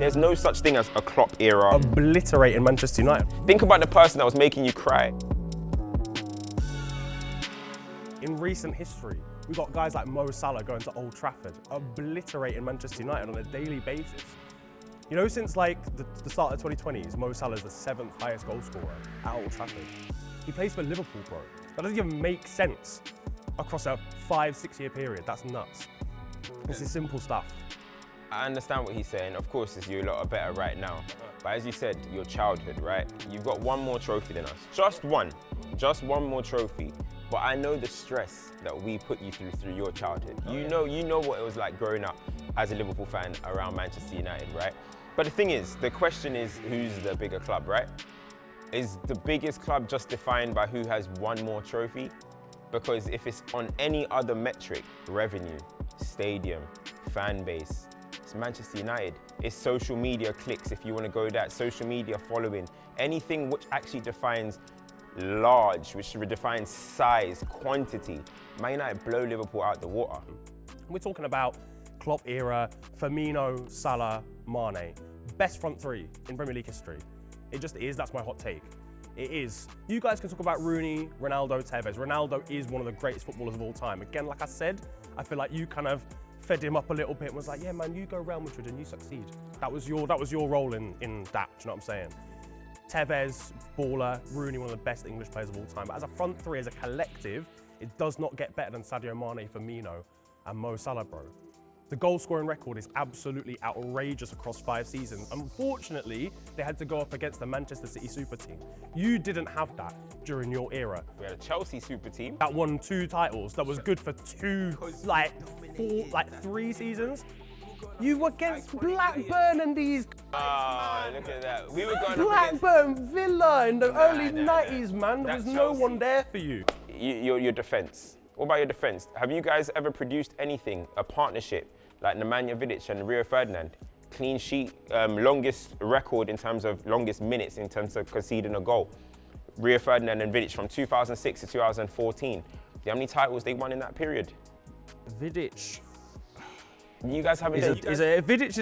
There's no such thing as a Klopp era. Obliterating Manchester United. Think about the person that was making you cry. In recent history, we've got guys like Mo Salah going to Old Trafford, obliterating Manchester United on a daily basis. You know, since like the start of the 2020s, Mo Salah is the 7th highest goal scorer at Old Trafford. He plays for Liverpool, bro. That doesn't even make sense across a 5-6 year period. That's nuts. This is simple stuff. I understand what he's saying. Of course, you lot are better right now. But as you said, your childhood, right? You've got one more trophy than us. Just one more trophy. But I know the stress that we put you through your childhood. You know what it was like growing up as a Liverpool fan around Manchester United, right? But the thing is, the question is, who's the bigger club, right? Is the biggest club just defined by who has one more trophy? Because if it's on any other metric, revenue, stadium, fan base, it's Manchester United. It's social media clicks, if you want to go that, social media following, anything which actually defines large, which defines size, quantity. Man United blow Liverpool out the water. We're talking about Klopp era, Firmino, Salah, Mane. Best front three in Premier League history. It just is, that's my hot take. It is. You guys can talk about Rooney, Ronaldo, Tevez. Ronaldo is one of the greatest footballers of all time. Again, like I said, I feel like you kind of fed him up a little bit and was like, yeah man, you go Real Madrid and you succeed. That was your role in that, do you know what I'm saying? Tevez, baller, Rooney, one of the best English players of all time. But as a front three, as a collective, it does not get better than Sadio Mane, Firmino, and Mo Salah, bro. The goal scoring record is absolutely outrageous across 5 seasons. Unfortunately, they had to go up against the Manchester City super team. You didn't have that during your era. We had a Chelsea super team. That won 2 titles, that was good for 3 seasons. You were against Blackburn and these. Oh, look at that. We were going Blackburn, Villa in the early 90s, man. There was no one there for you. Your defence. What about your defence? Have you guys ever produced anything, a partnership, like Nemanja Vidic and Rio Ferdinand? Clean sheet, longest record in terms of longest minutes in terms of conceding a goal. Rio Ferdinand and Vidic from 2006 to 2014. Do you know how many titles they won in that period? Vidic. You guys haven't. Vidic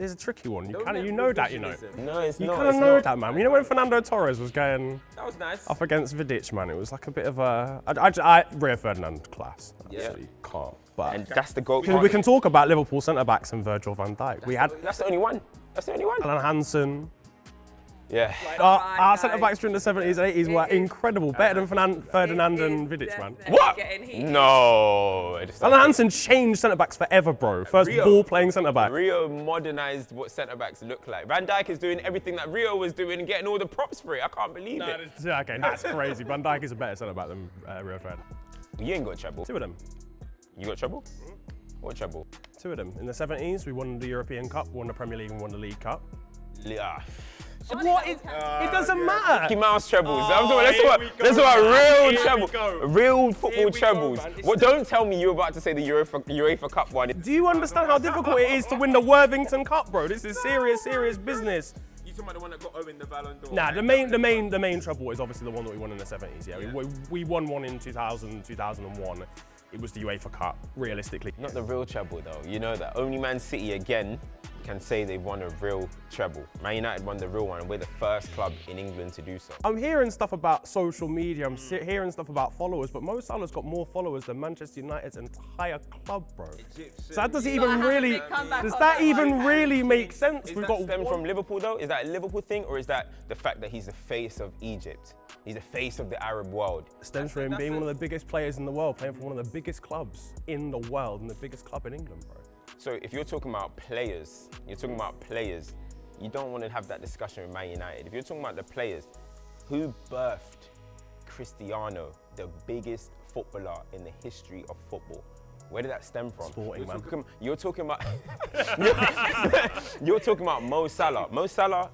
is a tricky one. You know that. No, it's you not. You kind of know that, man. You know when Fernando Torres was going That was nice. up against Vidic, man, it was like a bit of a. Rio Ferdinand class. Absolutely can't. But And that's the goal. we can talk about Liverpool centre backs and Virgil van Dijk. That's the only one. That's the only one. Alan Hansen. Yeah. Our centre backs during the 70s and 80s were incredible, better than Ferdinand and Vidic, man. What? No. Alan Hansen changed centre backs forever, bro. First ball playing centre back. Rio modernised what centre backs look like. Van Dijk is doing everything that Rio was doing and getting all the props for it. I can't believe it. Okay, that's crazy. Van Dijk is a better centre back than Rio Ferdinand. You ain't got treble. 2 of them. You got treble? What treble? 2 of them. In the 70s, we won the European Cup, won the Premier League, and won the League Cup. Yeah. What? It doesn't matter. Mickey Mouse trebles. Let's talk about real trebles. Real football trebles. What? Don't tell me you're about to say the UEFA Cup one. Do you understand how difficult it is to win the Worthington Cup, bro? This is serious business. You talking about the one that got Owen the Ballon d'Or? Nah, the main treble is obviously the one that we won in the 70s. Yeah, we won one in 2000, 2001. It was the UEFA Cup, realistically. Not the real treble though. You know that only Man City again can say they've won a real treble. Man United won the real one, and we're the first club in England to do so. I'm hearing stuff about social media, I'm hearing stuff about followers, but Mo Salah's got more followers than Manchester United's entire club, bro. So that doesn't even really, does that even really make sense? Is that stem from Liverpool though? Is that a Liverpool thing, or is that the fact that he's the face of Egypt? He's the face of the Arab world. It stems from him being one of the biggest players in the world, playing for one of the biggest clubs in the world and the biggest club in England, bro. So if you're talking about players, you don't want to have that discussion with Man United. If you're talking about the players, who birthed Cristiano, the biggest footballer in the history of football? Where did that stem from? Sporting, man. You're talking about you're talking about Mo Salah. Mo Salah,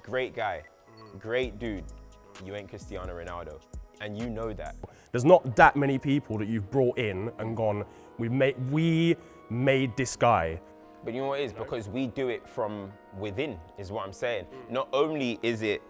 great guy, great dude. You ain't Cristiano Ronaldo, and you know that. There's not that many people that you've brought in and gone, we made this guy. But you know what it is? Because we do it from within, is what I'm saying. Not only is it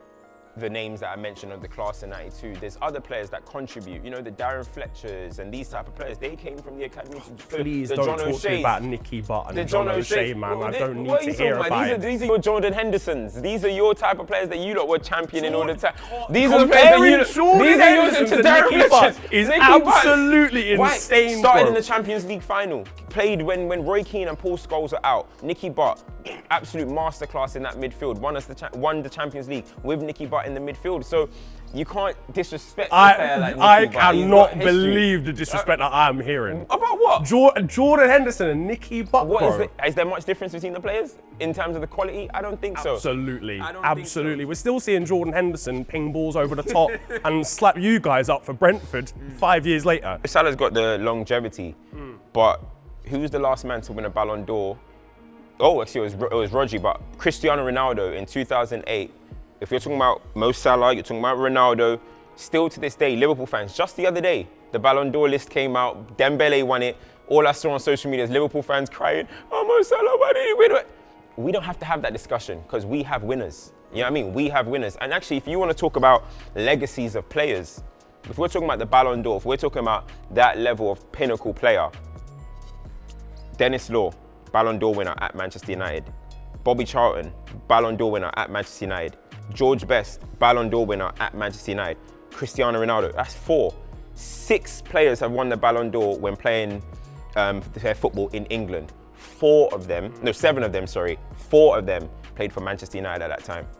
the names that I mentioned of the class in '92. There's other players that contribute. You know, the Darren Fletchers and these type of players. They came from the academy. Please the don't John talk to me O'Shea's. about Nicky Butt and The John John O'Shea, O'Shea, man. I don't need what are you to hear talking about it. These are your Jordan Hendersons. These are your type of players that you lot were championing all the time. Jordan- These are the players that Comparing you Jordan these are yours Henderson to to Darren Nicky Butt Fletchers. is Nicky Butt. absolutely Right. insane, Started bro. in the Champions League final. Played when Roy Keane and Paul Scholes were out. Nicky Butt, absolute masterclass in that midfield. Won the Champions League with Nicky Butt in the midfield. So you can't disrespect a player like Nicky I Butt. He's got cannot history. believe the disrespect that I'm hearing. About what? Jordan Henderson and Nicky Butt, What bro. is there much difference between the players in terms of the quality? I don't think so. Absolutely, I don't think absolutely. so. We're still seeing Jordan Henderson ping balls over the top and slap you guys up for Brentford 5 years later. Salah's got the longevity, but who's the last man to win a Ballon d'Or? Oh, actually, it was Rodri, but Cristiano Ronaldo in 2008. If you're talking about Mo Salah, you're talking about Ronaldo. Still to this day, Liverpool fans, just the other day, the Ballon d'Or list came out, Dembele won it. All I saw on social media is Liverpool fans crying, oh, Mo Salah, why did he win it? We don't have to have that discussion because we have winners. You know what I mean? We have winners. And actually, if you want to talk about legacies of players, if we're talking about the Ballon d'Or, if we're talking about that level of pinnacle player, Dennis Law, Ballon d'Or winner at Manchester United. Bobby Charlton, Ballon d'Or winner at Manchester United. George Best, Ballon d'Or winner at Manchester United. Cristiano Ronaldo, that's 4. 6 players have won the Ballon d'Or when playing their football in England. 7 of them, 4 of them played for Manchester United at that time.